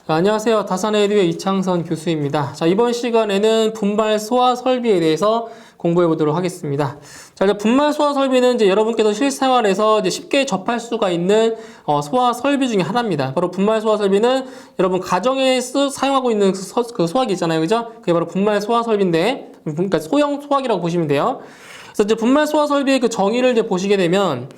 안녕하세요. 다산에듀의 이창선 교수입니다. 자, 이번 시간에는 분말 소화 설비에 대해서 공부해 보도록 하겠습니다. 자, 이제 분말 소화 설비는 이제 여러분께서 실생활에서 이제 쉽게 접할 수가 있는 소화 설비 중에 하나입니다. 바로 분말 소화 설비는 여러분 가정에서 사용하고 있는 그 소화기 있잖아요. 그죠? 그게 바로 분말 소화 설비인데, 그러니까 소형 소화기라고 보시면 돼요. 그래서 이제 분말 소화 설비의 그 정의를 이제 보시게 되면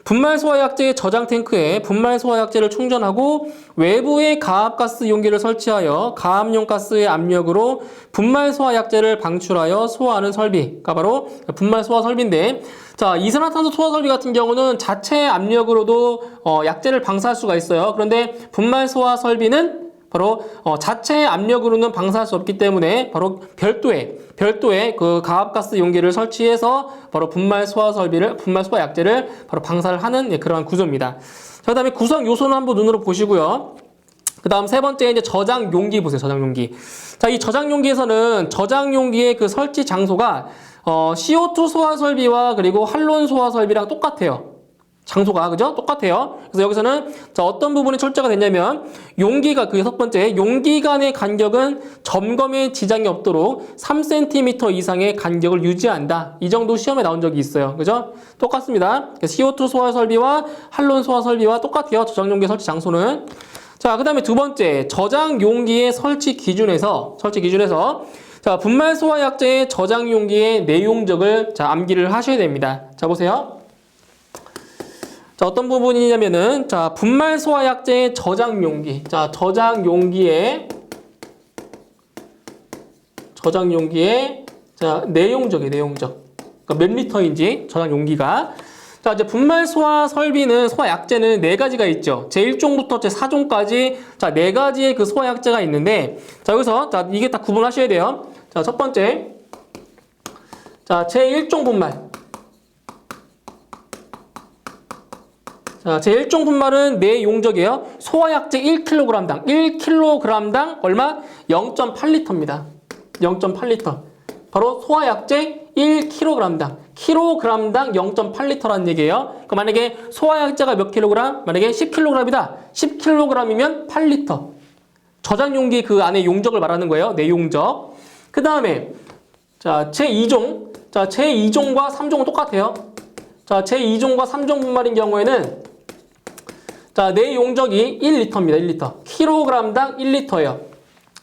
분말 소화약제의 저장 탱크에 분말 소화약제를 충전하고 외부에 가압가스 용기를 설치하여 가압용 가스의 압력으로 분말 소화약제를 방출하여 소화하는 설비가 바로 분말 소화 설비인데, 자, 이산화탄소 소화 설비 같은 경우는 자체 압력으로도 약제를 방사할 수가 있어요. 그런데 분말 소화 설비는 바로 자체 압력으로는 방사할 수 없기 때문에 바로 별도의 그 가압가스 용기를 설치해서 바로 분말 소화 약제를 바로 방사를 하는 그러한 구조입니다. 자, 그다음에 구성 요소는 한번 눈으로 보시고요. 그 다음 세 번째 이제 저장 용기 보세요. 저장 용기. 자, 이 저장 용기에서는 저장 용기의 그 설치 장소가 CO2 소화 설비와 그리고 할론 소화 설비랑 똑같아요. 장소가, 그죠? 똑같아요. 그래서 여기서는 자, 어떤 부분이 철저가 됐냐면 용기가 그 여섯 번째 용기 간의 간격은 점검에 지장이 없도록 3cm 이상의 간격을 유지한다. 이 정도 시험에 나온 적이 있어요. 그죠? 똑같습니다. CO2 소화 설비와 할론 소화 설비와 똑같아요. 저장 용기 설치 장소는. 자, 그 다음에 두 번째 저장 용기의 설치 기준에서 자, 분말 소화 약제의 저장 용기의 내용적을 자, 암기를 하셔야 됩니다. 자, 보세요. 자, 어떤 부분이냐면은, 자, 분말 소화 약제의 저장 용기. 자, 저장 용기의, 자, 내용적. 그러니까 몇 리터인지, 저장 용기가. 자, 이제 분말 소화 설비는, 소화 약제는 네 가지가 있죠. 제1종부터 제4종까지, 자, 네 가지의 그 소화 약제가 있는데, 자, 여기서, 자, 이게 딱 구분하셔야 돼요. 자, 첫 번째. 자, 제1종 분말. 자, 제1종 분말은 내용적이에요. 소화약제 1kg당. 1kg당 얼마? 0.8리터입니다. 0.8리터. 바로 소화약제 1kg당. kg당 0.8리터라는 얘기예요. 그러니까 만약에 소화약제가 몇 킬로그램? 만약에 10kg이다. 10kg이면 8리터. 저장용기 그 안에 용적을 말하는 거예요. 내용적. 그 다음에 자, 제2종. 자, 제2종과 3종은 똑같아요. 자, 제2종과 3종 분말인 경우에는 자, 내용적이 1리터입니다. 1리터. kg당 1리터예요.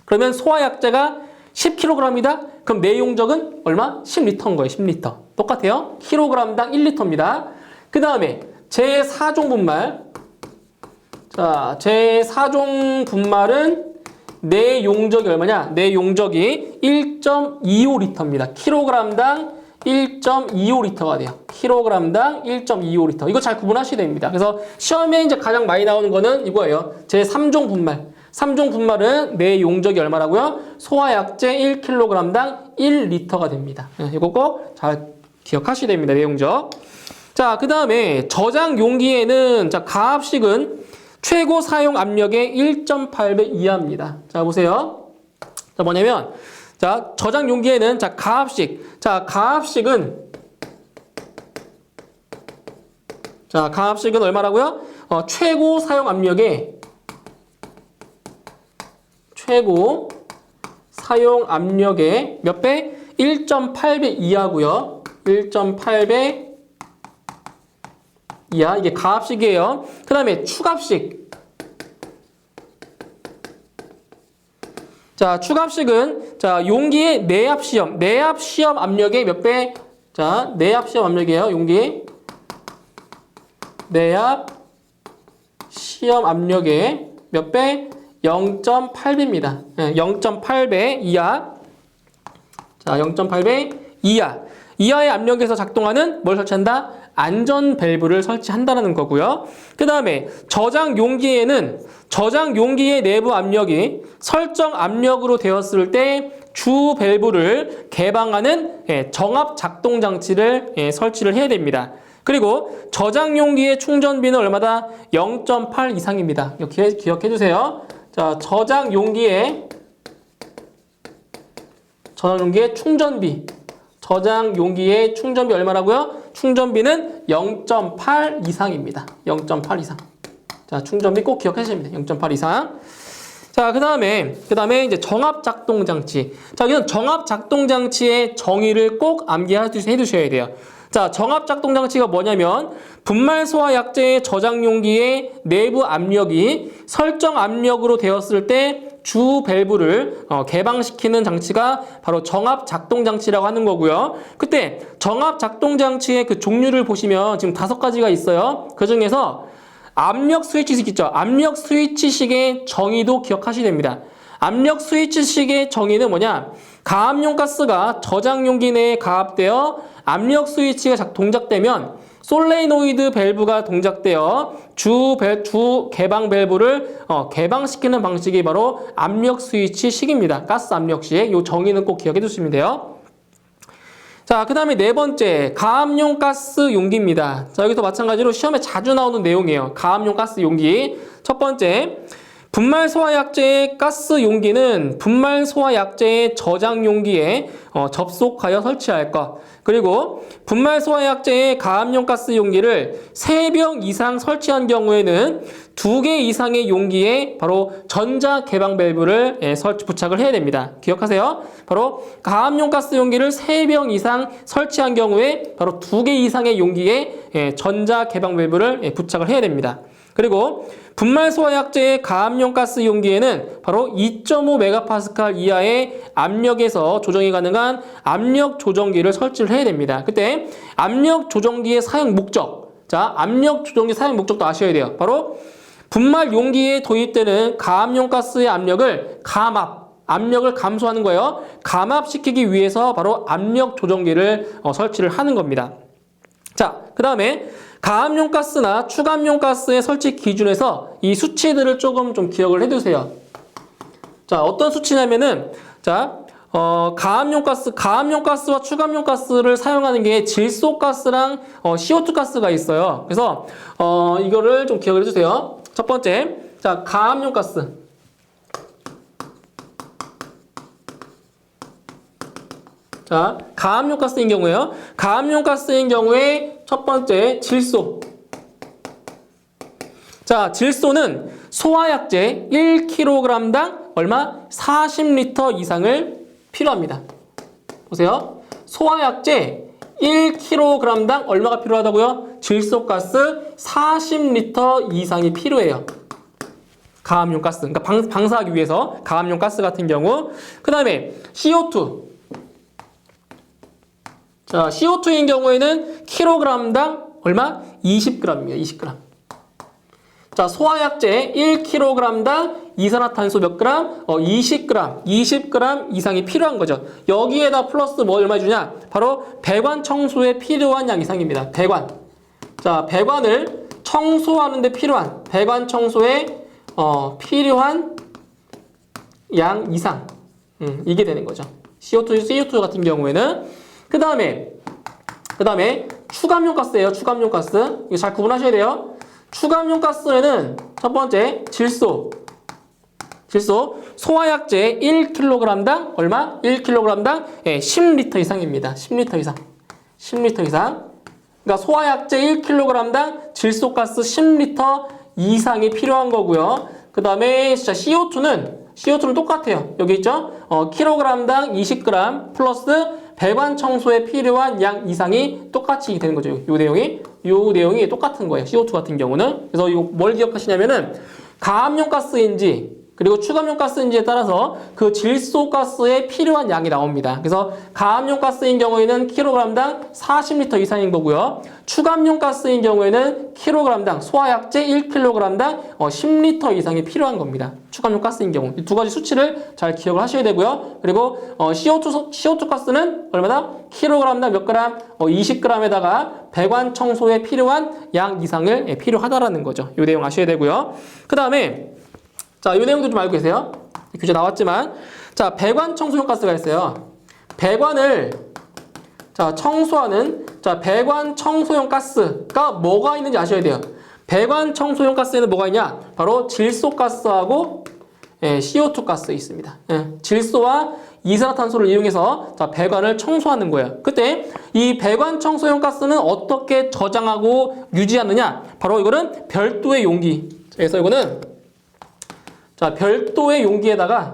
그러면 소화약제가 10kg이다? 그럼 내용적은 얼마? 10리터인 거예요. 10리터. 똑같아요. kg당 1리터입니다. 그 다음에 제4종 분말. 자, 제4종 분말은 내용적이 얼마냐? 내용적이 1.25리터입니다. kg당 1.25리터가 돼요. kg당 1.25리터. 이거 잘 구분하셔야 됩니다. 그래서 시험에 이제 가장 많이 나오는 거는 이거예요. 제3종 분말. 3종 분말은 내용적이 얼마라고요? 소화약제 1kg당 1리터가 됩니다. 이거 꼭 잘 기억하셔야 됩니다. 내용적. 자, 그 다음에 저장 용기에는 자, 가압식은 최고 사용 압력의 1.8배 이하입니다. 자, 보세요. 자, 뭐냐면 자, 저장 용기에는 자, 가압식. 자, 가압식은 얼마라고요? 최고 사용 압력의 몇 배? 1.8배 이하고요. 1.8배 이하. 이게 가압식이에요. 그 다음에 축압식. 자, 축압식은 자, 용기의 내압 시험 압력의 몇 배? 자, 내압 시험 압력이에요. 용기 내압 시험 압력의 몇 배? 0.8배입니다. 0.8배 이하. 자, 0.8배 이하. 이하의 압력에서 작동하는 뭘 설치한다? 안전 밸브를 설치한다는 거고요. 그 다음에 저장 용기에는 저장 용기의 내부 압력이 설정 압력으로 되었을 때 주 밸브를 개방하는 정압 작동 장치를 설치를 해야 됩니다. 그리고 저장 용기의 충전비는 얼마다? 0.8 이상입니다. 기억해 주세요. 자, 저장 용기의 충전비. 저장 용기의 충전비 얼마라고요? 충전비는 0.8 이상입니다. 0.8 이상. 자, 충전비 꼭 기억하셔야 됩니다. 0.8 이상. 자, 그다음에 이제 정압 작동 장치. 자, 여기서 정압 작동 장치의 정의를 꼭 암기해 두셔야 돼요. 자, 정압 작동 장치가 뭐냐면 분말 소화 약제의 저장 용기의 내부 압력이 설정 압력으로 되었을 때 주 밸브를 개방시키는 장치가 바로 정압 작동 장치라고 하는 거고요. 그때 정압 작동 장치의 그 종류를 보시면 지금 5가지가 있어요. 그 중에서 압력 스위치식 있죠. 압력 스위치식의 정의도 기억하셔야 됩니다. 압력 스위치식의 정의는 뭐냐? 가압용 가스가 저장 용기 내에 가압되어 압력 스위치가 동작되면 솔레노이드 밸브가 동작되어 주 개방 밸브를 개방시키는 방식이 바로 압력 스위치식입니다. 가스 압력식. 이 정의는 꼭 기억해 두시면 돼요. 자, 그 다음에 4번째, 가압용 가스 용기입니다. 자, 여기서 마찬가지로 시험에 자주 나오는 내용이에요. 가압용 가스 용기. 첫 번째, 분말 소화 약제의 가스 용기는 분말 소화 약제의 저장 용기에 접속하여 설치할 것. 그리고 분말 소화 약제의 가압용 가스 용기를 3병 이상 설치한 경우에는 2개 이상의 용기에 바로 전자 개방 밸브를 부착을 해야 됩니다. 기억하세요. 바로 가압용 가스 용기를 3병 이상 설치한 경우에 바로 2개 이상의 용기에 전자 개방 밸브를 부착을 해야 됩니다. 그리고 분말 소화 약제의 가압용 가스 용기에는 바로 2.5MPa 이하의 압력에서 조정이 가능한 압력 조정기를 설치를 해야 됩니다. 그때 압력 조정기의 사용 목적. 자, 압력 조정기 사용 목적도 아셔야 돼요. 바로 분말 용기에 도입되는 가압용 가스의 압력을 압력을 감소하는 거예요. 감압시키기 위해서 바로 압력 조정기를 설치를 하는 겁니다. 자, 그 다음에 가압용 가스나 추가압용 가스의 설치 기준에서 이 수치들을 조금 좀 기억을 해두세요. 자, 어떤 수치냐면은, 자, 가압용 가스와 추가압용 가스를 사용하는 게 질소가스랑 CO2 가스가 있어요. 그래서 이거를 좀 기억을 해주세요. 첫 번째, 자, 가압용 가스. 자, 가압용 가스인 경우에요. 가압용 가스인 경우에 첫 번째, 질소. 자, 질소는 소화약제 1kg당 얼마? 40L 이상을 필요합니다. 보세요. 소화약제 1kg당 얼마가 필요하다고요? 질소가스 40L 이상이 필요해요. 가압용 가스. 그러니까 방사하기 위해서 가압용 가스 같은 경우. 그 다음에 CO2. 자, CO2인 경우에는 킬로그램당 얼마? 20g입니다. 20g. 자, 소화약제 1kg당 이산화탄소 몇 그램? 20g. 20g 이상이 필요한 거죠. 여기에다 플러스 뭐 얼마 주냐? 바로 배관 청소에 필요한 양 이상입니다. 배관. 자, 배관을 청소하는 데 필요한 배관 청소에 필요한 양 이상. 이게 되는 거죠. CO2 같은 경우에는 그 다음에 추가압용 가스예요. 추가압용 가스. 이거 잘 구분하셔야 돼요. 추가압용 가스에는 첫 번째 질소. 소화약제 1kg당 얼마? 1kg당 10L 이상입니다. 10L 이상. 10L 이상. 그러니까 소화약제 1kg당 질소가스 10L 이상이 필요한 거고요. 그 다음에 진짜 CO2는 똑같아요. 여기 있죠? 킬로그램당 20g 플러스 배관 청소에 필요한 양 이상이 똑같이 되는 거죠. 요 내용이 똑같은 거예요. CO2 같은 경우는. 그래서 이거 뭘 기억하시냐면은 가압용 가스인지 그리고 추가압용 가스인지에 따라서 그 질소가스에 필요한 양이 나옵니다. 그래서 가압용 가스인 경우에는 킬로그램당 40L 이상인 거고요. 추가압용 가스인 경우에는 킬로그램당 소화약제 1kg당 10L 이상이 필요한 겁니다. 추가압용 가스인 경우. 이 두 가지 수치를 잘 기억을 하셔야 되고요. 그리고 CO2 가스는 얼마나? 킬로그램당 몇 그램? 20g에다가 배관 청소에 필요한 양 이상을 필요하다라는 거죠. 이 내용 아셔야 되고요. 그 다음에 자, 이 내용도 좀 알고 계세요. 교재 나왔지만, 자, 배관 청소용 가스가 있어요. 배관을 청소하는 배관 청소용 가스가 뭐가 있는지 아셔야 돼요. 배관 청소용 가스에는 뭐가 있냐? 바로 질소 가스하고 CO2 가스 있습니다. 질소와 이산화탄소를 이용해서 배관을 청소하는 거예요. 그때 이 배관 청소용 가스는 어떻게 저장하고 유지하느냐? 바로 이거는 별도의 용기. 그래서 이거는 자, 별도의 용기에다가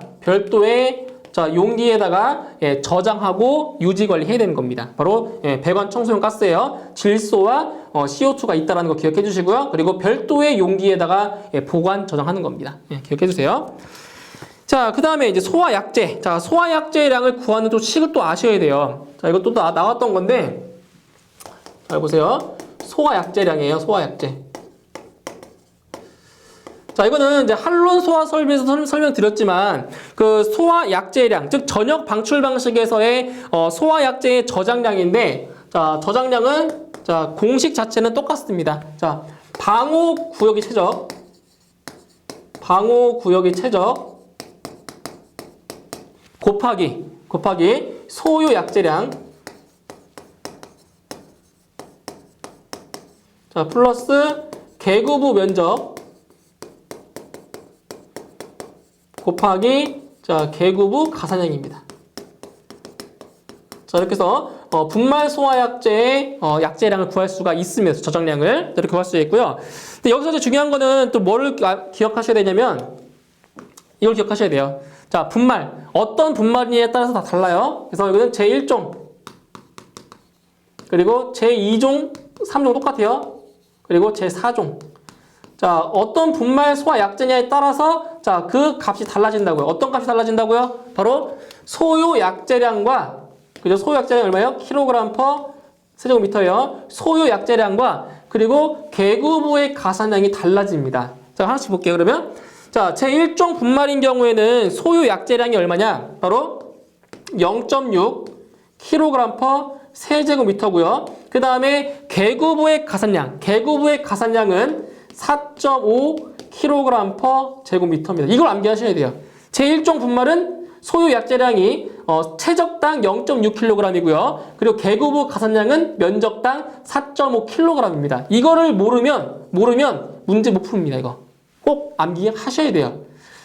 예, 저장하고 유지 관리해야 되는 겁니다. 바로 예, 배관 청소용 가스예요. 질소와 CO2가 있다는 거 기억해 주시고요. 그리고 별도의 용기에다가 예, 보관 저장하는 겁니다. 예, 기억해 주세요. 자, 그 다음에 이제 소화약제. 자, 소화약제량을 구하는 또 식을 또 아셔야 돼요. 자, 이것도 나왔던 건데, 자, 보세요. 소화약제량이에요. 소화약제. 자, 이거는 이제 한론 소화 설비에서 설명드렸지만 그 소화 약제량, 즉 전역 방출 방식에서의 소화 약제의 저장량인데, 자, 저장량은 자, 공식 자체는 똑같습니다. 자, 방호 구역의 최적 곱하기 소요 약제량, 자, 플러스 개구부 면적 곱하기 자, 개구부 가산량입니다. 자, 이렇게 해서 분말 소화약제의 약제량을 구할 수가 있으면서 저장량을 이렇게 구할 수 있고요. 근데 여기서 이제 중요한 거는 또 뭐를 기억하셔야 되냐면 이걸 기억하셔야 돼요. 자, 분말 어떤 분말이냐에 따라서 다 달라요. 그래서 여기는 제1종 그리고 제2종, 3종 똑같아요. 그리고 제4종. 자, 어떤 분말 소화 약제냐에 따라서 자, 그 값이 달라진다고요. 어떤 값이 달라진다고요? 바로 소요 약제량과, 그죠? 소요 약제량 얼마예요? 킬로그램 퍼 세제곱미터예요. 소요 약제량과 그리고 개구부의 가산량이 달라집니다. 자, 하나씩 볼게요. 그러면 자, 제1종 분말인 경우에는 소요 약제량이 얼마냐? 바로 0.6 킬로그램 퍼 세제곱미터고요. 그 다음에 개구부의 가산량은 4.5 kg per 제곱미터입니다. 이걸 암기하셔야 돼요. 제1종 분말은 소요 약제량이 최적당 0.6kg이고요. 그리고 개구부 가산량은 면적당 4.5kg입니다. 이거를 모르면 문제 못 풉니다. 이거 꼭 암기하셔야 돼요.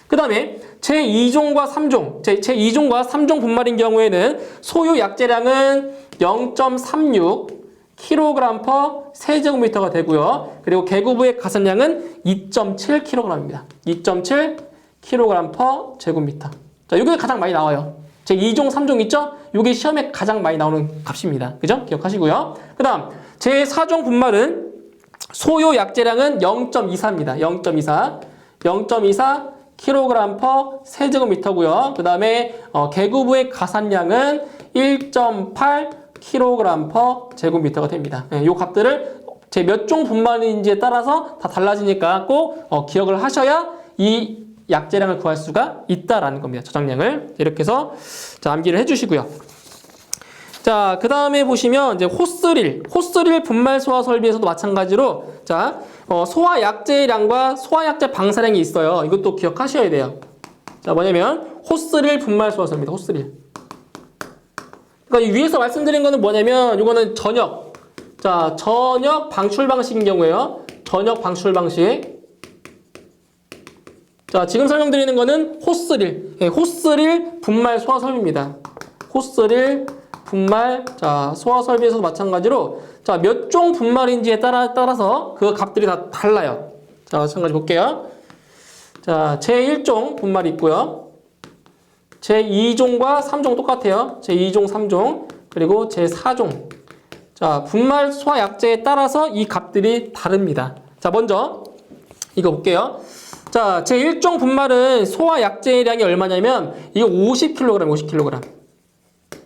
그 다음에 제2종과 3종, 제2종과 3종 분말인 경우에는 소요 약제량은 0.36 kg per 세제곱미터가 되고요. 그리고 개구부의 가산량은 2.7kg입니다. 2.7 kg per 제곱미터. 자, 이게 가장 많이 나와요. 제2종, 3종 있죠? 이게 시험에 가장 많이 나오는 값입니다. 그죠? 기억하시고요. 그 다음, 제4종 분말은 소요 약제량은 0.24입니다. 0.24 kg per 세제곱미터고요. 그 다음에 개구부의 가산량은 1.8 kg per 제곱미터가 됩니다. 이 값들을 제 몇 종 분말인지에 따라서 다 달라지니까 꼭 기억을 하셔야 이 약제량을 구할 수가 있다라는 겁니다. 저장량을. 이렇게 해서 자, 암기를 해주시고요. 자, 그 다음에 보시면 이제 호스릴 분말 소화 설비에서도 마찬가지로 자, 소화 약제량과 소화 약제 방사량이 있어요. 이것도 기억하셔야 돼요. 자, 뭐냐면 호스릴 분말 소화 설비입니다. 호스릴. 그러니까 이 위에서 말씀드린 거는 뭐냐면 이거는 전역 방출 방식인 경우에요. 전역 방출 방식. 자, 지금 설명드리는 거는 호스릴 분말 소화 설비입니다. 호스릴 분말 소화 설비에서도 마찬가지로 자, 몇 종 분말인지에 따라서 그 값들이 다 달라요. 자, 마찬가지 볼게요. 자, 제1종 분말이 있고요. 제2종과 3종 똑같아요. 제2종, 3종, 그리고 제4종. 자, 분말 소화 약제에 따라서 이 값들이 다릅니다. 자, 먼저 이거 볼게요. 자, 제1종 분말은 소화 약제량이 얼마냐면 이거 50kg.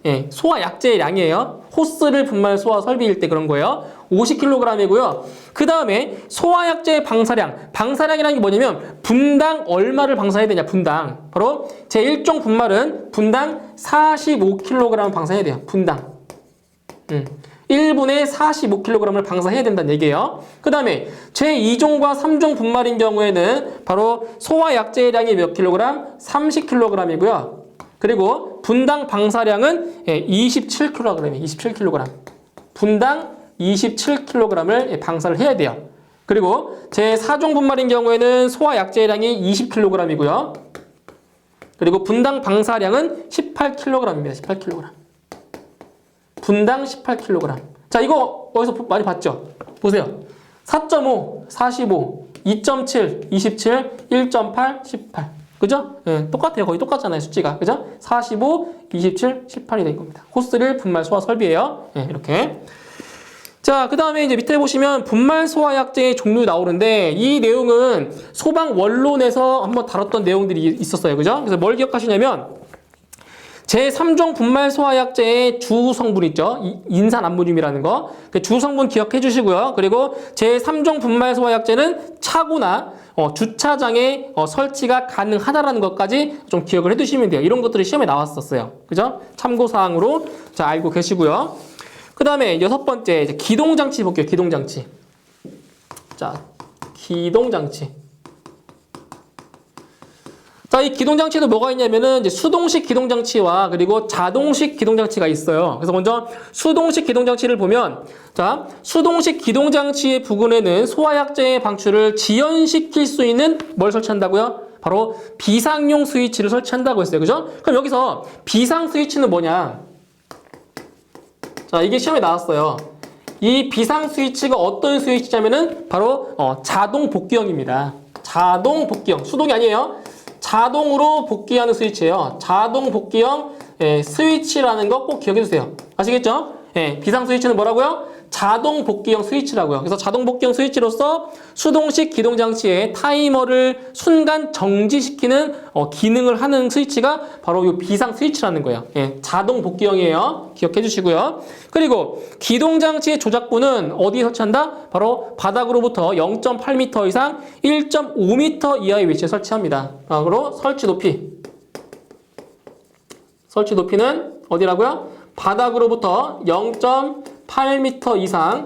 예, 소화 약제의 양이에요. 호스를 분말 소화 설비일 때 그런 거예요. 50kg이고요. 그 다음에 소화 약제의 방사량이라는 게 뭐냐면 분당 얼마를 방사해야 되냐, 분당. 바로 제1종 분말은 분당 45kg 방사해야 돼요. 분당. 1분에 45kg을 방사해야 된다는 얘기예요. 그 다음에 제2종과 3종 분말인 경우에는 바로 소화 약제량이 몇 킬로그램? 30kg이고요. 그리고 분당 방사량은 27kg이에요. 27kg. 분당 27kg을 방사를 해야 돼요. 그리고 제4종 분말인 경우에는 소화 약제량이 20kg이고요. 그리고 분당 방사량은 18kg입니다. 18kg. 분당 18kg. 자, 이거 어디서 많이 봤죠? 보세요. 4.5, 45, 2.7, 27, 1.8, 18. 그죠? 예, 똑같아요. 거의 똑같잖아요. 숫자가. 그죠? 45, 27, 18이 된 겁니다. 코스1 분말 소화 설비예요. 예, 이렇게. 자, 그 다음에 이제 밑에 보시면 분말 소화약제의 종류 나오는데 이 내용은 소방 원론에서 한번 다뤘던 내용들이 있었어요. 그죠? 그래서 뭘 기억하시냐면 제3종 분말 소화약제의 주 성분 있죠? 인산암모늄이라는 거. 그 주 성분 기억해 주시고요. 그리고 제3종 분말 소화약제는 차고나 주차장에 설치가 가능하다라는 것까지 좀 기억을 해 두시면 돼요. 이런 것들이 시험에 나왔었어요. 그죠? 참고사항으로 자, 알고 계시고요. 그 다음에 6번째, 이제 기동장치 볼게요. 기동장치. 자, 기동장치. 자, 이 기동장치도 뭐가 있냐면은 이제 수동식 기동장치와 그리고 자동식 기동장치가 있어요. 그래서 먼저 수동식 기동장치를 보면, 자, 수동식 기동장치의 부근에는 소화약제의 방출을 지연시킬 수 있는 뭘 설치한다고요? 바로 비상용 스위치를 설치한다고 했어요. 그죠? 그럼 여기서 비상 스위치는 뭐냐? 자, 이게 시험에 나왔어요. 이 비상 스위치가 어떤 스위치냐면은 바로 자동 복귀형입니다. 자동 복귀형. 수동이 아니에요. 자동으로 복귀하는 스위치예요. 자동 복귀형 스위치라는 거 꼭 기억해 주세요. 아시겠죠? 비상 스위치는 뭐라고요? 자동 복귀형 스위치라고요. 그래서 자동 복귀형 스위치로서 수동식 기동장치의 타이머를 순간 정지시키는 기능을 하는 스위치가 바로 이 비상 스위치라는 거예요. 자동 복귀형이에요. 기억해 주시고요. 그리고 기동장치의 조작부는 어디에 설치한다? 바로 바닥으로부터 0.8m 이상 1.5m 이하의 위치에 설치합니다. 그리고 설치 높이. 설치 높이는 어디라고요? 바닥으로부터 0.8m 이상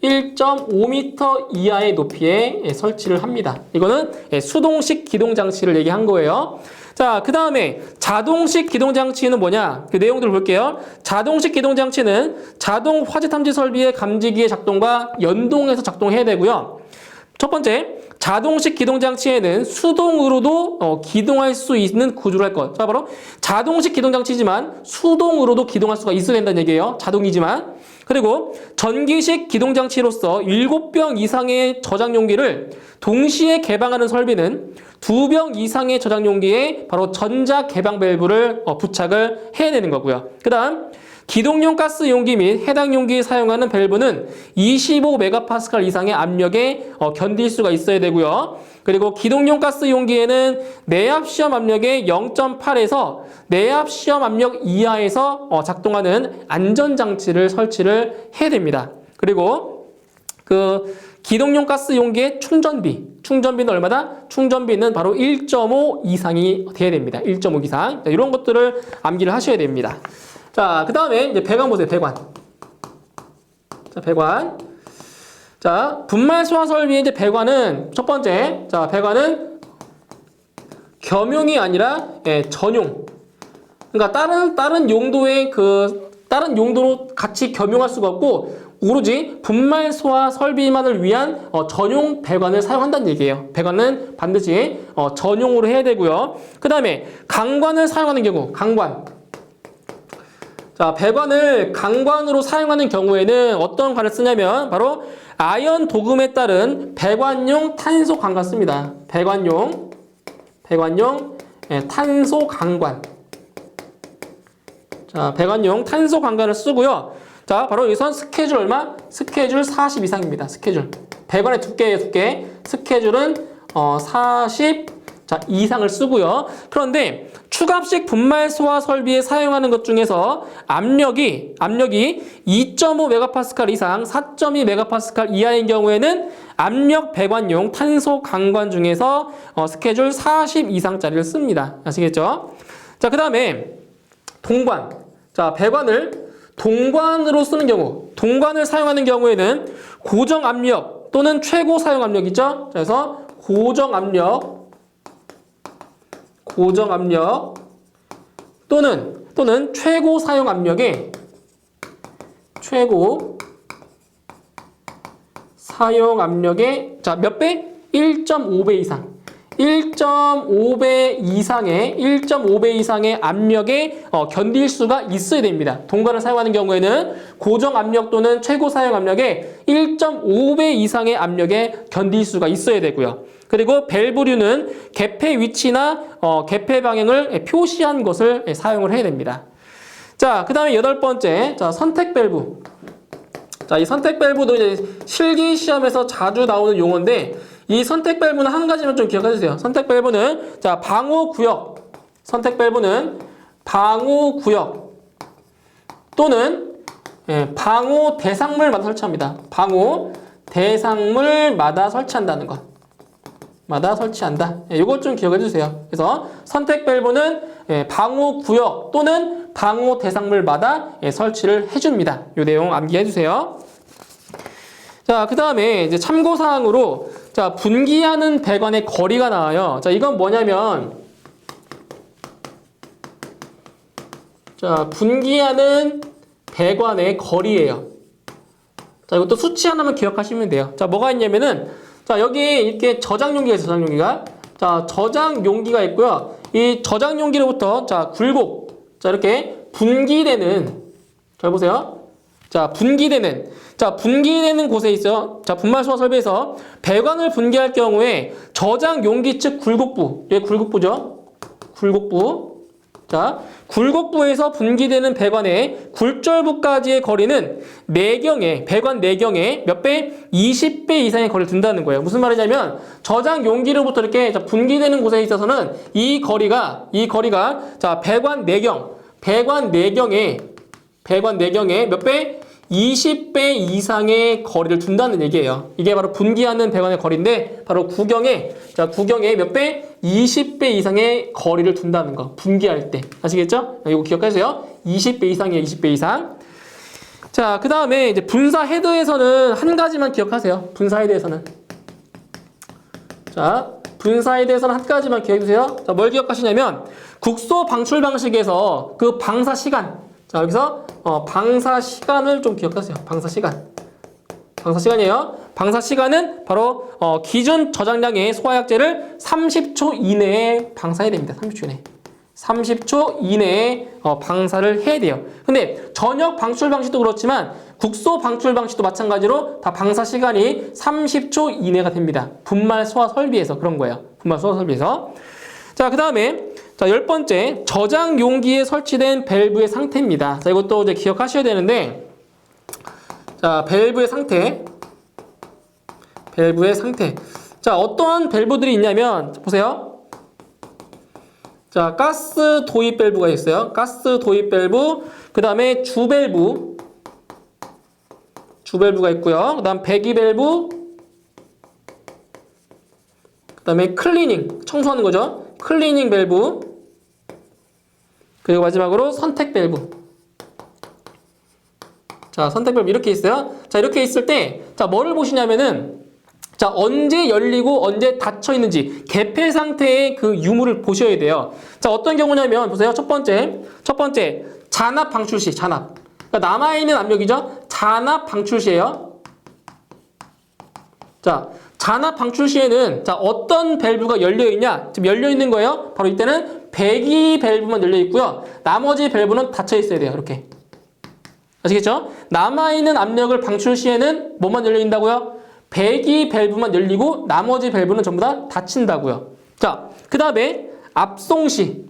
1.5m 이하의 높이에 설치를 합니다. 이거는 수동식 기동장치를 얘기한 거예요. 자, 그 다음에 자동식 기동장치는 뭐냐? 그 내용들을 볼게요. 자동식 기동장치는 자동 화재 탐지 설비의 감지기의 작동과 연동해서 작동해야 되고요. 첫 번째, 자동식 기동장치에는 수동으로도 기동할 수 있는 구조를 할 것. 자, 바로 자동식 기동장치지만 수동으로도 기동할 수가 있어야 된다는 얘기예요. 자동이지만. 그리고 전기식 기동장치로서 7병 이상의 저장용기를 동시에 개방하는 설비는 2병 이상의 저장용기에 바로 전자 개방 밸브를 부착을 해야 되는 거고요. 그 다음 기동용 가스 용기 및 해당 용기에 사용하는 밸브는 25메가파스칼 이상의 압력에 견딜 수가 있어야 되고요. 그리고 기동용 가스 용기에는 내압 시험 압력의 0.8에서 내압 시험 압력 이하에서 작동하는 안전장치를 설치를 해야 됩니다. 그리고 그 기동용 가스 용기의 충전비는 얼마다? 충전비는 바로 1.5 이상이 돼야 됩니다. 1.5 이상. 자, 이런 것들을 암기를 하셔야 됩니다. 자, 그 다음에 이제 배관 보세요. 배관. 자, 배관. 자, 분말 소화 설비의 이제 배관은 첫 번째. 자, 배관은 겸용이 아니라 전용. 그러니까 다른 용도의 다른 용도로 같이 겸용할 수가 없고 오로지 분말 소화 설비만을 위한 전용 배관을 사용한다는 얘기예요. 배관은 반드시 전용으로 해야 되고요. 그 다음에 강관을 사용하는 경우, 강관. 자, 배관을 강관으로 사용하는 경우에는 어떤 관을 쓰냐면 바로 아연 도금에 따른 배관용 탄소 강관 씁니다. 배관용 탄소 강관. 자, 배관용 탄소 강관을 쓰고요. 자, 바로 여기선 스케줄 얼마? 스케줄 40 이상입니다. 스케줄. 배관의 두께예요, 두께. 스케줄은 40 이상을 쓰고요. 그런데 추갑식 분말 소화 설비에 사용하는 것 중에서 압력이 2.5메가파스칼 이상 4.2메가파스칼 이하인 경우에는 압력 배관용 탄소 강관 중에서 스케줄 40 이상짜리를 씁니다. 아시겠죠? 자, 그 다음에 동관. 자, 배관을 동관으로 쓰는 경우, 동관을 사용하는 경우에는 고정 압력 또는 최고 사용 압력 있죠? 그래서 고정 압력 또는 최고 사용 압력의 자, 몇 배? 1.5배 이상. 1.5배 이상의 압력에 견딜 수가 있어야 됩니다. 동관을 사용하는 경우에는 고정 압력 또는 최고 사용 압력에 1.5배 이상의 압력에 견딜 수가 있어야 되고요. 그리고 밸브류는 개폐 위치나 개폐 방향을 표시한 것을 사용을 해야 됩니다. 자, 그 다음에 8번째, 자, 선택 밸브. 자, 이 선택 밸브도 이제 실기 시험에서 자주 나오는 용어인데, 이 선택 밸브는 한 가지만 좀 기억해 주세요. 선택 밸브는, 자, 방호 구역. 선택 밸브는 방호 구역 또는 방호 대상물마다 설치합니다. 방호 대상물마다 설치한다는 것. 마다 설치한다. 이것 좀 기억해 주세요. 그래서 선택 밸브는 방호 구역 또는 방호 대상물마다 설치를 해줍니다. 이 내용 암기해 주세요. 자, 그 다음에 이제 참고사항으로, 자, 분기하는 배관의 거리가 나와요. 자, 이건 뭐냐면, 자, 분기하는 배관의 거리예요. 자, 이것도 수치 하나만 기억하시면 돼요. 자, 뭐가 있냐면은, 자, 여기 이렇게 저장 용기가 있어요, 저장 용기가. 자, 저장 용기가 있고요. 이 저장 용기로부터, 자, 굴곡. 자, 이렇게 분기되는, 잘 보세요. 자, 분기되는 곳에 있어요. 자, 분말 소화 설비에서 배관을 분기할 경우에 저장 용기 측 굴곡부. 여기 굴곡부죠. 굴곡부. 자, 굴곡부에서 분기되는 배관의 굴절부까지의 거리는 배관 내경의 몇 배? 20배 이상의 거리를 둔다는 거예요. 무슨 말이냐면 저장 용기로부터 이렇게 분기되는 곳에 있어서는 이 거리가 자, 배관 내경의 몇 배? 20배 이상의 거리를 둔다는 얘기예요. 이게 바로 분기하는 배관의 거리인데 바로 구경에 몇 배? 20배 이상의 거리를 둔다는 거. 분기할 때. 아시겠죠? 이거 기억하세요. 20배 이상이에요. 20배 이상. 자, 그 다음에 이제 분사 헤드에서는 한 가지만 기억하세요. 분사 헤드에서는. 자, 분사 헤드에서는 한 가지만 기억해주세요. 자, 뭘 기억하시냐면 국소 방출 방식에서 그 방사 시간. 자, 여기서 방사 시간을 좀 기억하세요. 방사 시간이에요. 방사 시간은 바로 기준 저장량의 소화약제를 30초 이내에 방사해야 됩니다. 30초 이내에 방사를 해야 돼요. 근데 전역 방출 방식도 그렇지만 국소 방출 방식도 마찬가지로 다 방사 시간이 30초 이내가 됩니다. 분말 소화 설비에서 그런 거예요. 분말 소화 설비에서. 자, 그 다음에 자, 10번째, 저장 용기에 설치된 밸브의 상태입니다. 자, 이것도 이제 기억하셔야 되는데, 자, 밸브의 상태. 자, 어떠한 밸브들이 있냐면, 보세요. 자, 가스 도입 밸브가 있어요. 가스 도입 밸브, 그 다음에 주밸브가 있고요. 그 다음 배기 밸브, 그 다음에 클리닝, 청소하는 거죠. 클리닝 밸브, 그리고 마지막으로 선택 밸브. 자, 선택 밸브 이렇게 있어요. 자, 이렇게 있을 때, 자, 뭐를 보시냐면은, 자, 언제 열리고 언제 닫혀 있는지 개폐 상태의 그 유무를 보셔야 돼요. 자, 어떤 경우냐면, 보세요. 첫 번째, 잔압 방출 시, 잔압. 그러니까 남아있는 압력이죠. 잔압 방출 시예요. 자, 잔압 방출 시에는 자, 어떤 밸브가 열려 있냐? 지금 열려 있는 거예요. 바로 이때는 배기 밸브만 열려 있고요. 나머지 밸브는 닫혀 있어야 돼요. 이렇게. 아시겠죠? 남아있는 압력을 방출 시에는 뭐만 열려 있다고요? 배기 밸브만 열리고 나머지 밸브는 전부 다 닫힌다고요. 자, 그 다음에 압송 시.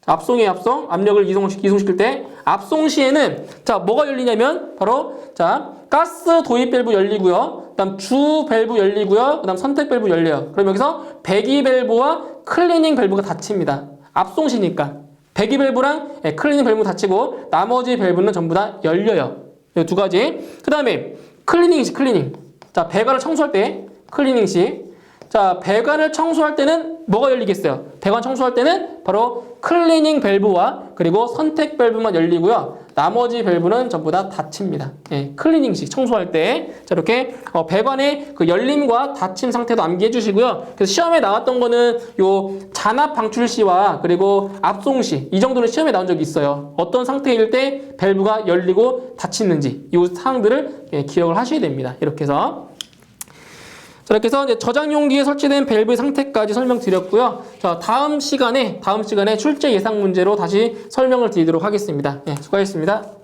압송이에요, 압송. 압력을 이송시킬 때. 압송 시에는, 자, 뭐가 열리냐면, 바로, 자, 가스 도입 밸브 열리고요. 그 다음 주 밸브 열리고요. 그 다음 선택 밸브 열려요. 그럼 여기서 배기 밸브와 클리닝 밸브가 닫힙니다. 압송 시니까. 배기 밸브랑 클리닝 밸브 닫히고, 나머지 밸브는 전부 다 열려요. 이 두 가지. 그 다음에, 클리닝. 자, 배관을 청소할 때, 클리닝 시. 자, 배관을 청소할 때는 뭐가 열리겠어요? 배관 청소할 때는 바로 클리닝 밸브와 그리고 선택 밸브만 열리고요. 나머지 밸브는 전부 다 닫힙니다. 예, 클리닝식 청소할 때. 자, 이렇게 배관의 그 열림과 닫힘 상태도 암기해 주시고요. 그래서 시험에 나왔던 거는 요 잔압 방출 시와 그리고 압송 시 이 정도는 시험에 나온 적이 있어요. 어떤 상태일 때 밸브가 열리고 닫히는지 이 사항들을 기억을 하셔야 됩니다. 이렇게 해서. 자, 이렇게 해서 이제 저장 용기에 설치된 밸브의 상태까지 설명드렸고요. 자, 다음 시간에 출제 예상 문제로 다시 설명을 드리도록 하겠습니다. 네, 수고하셨습니다.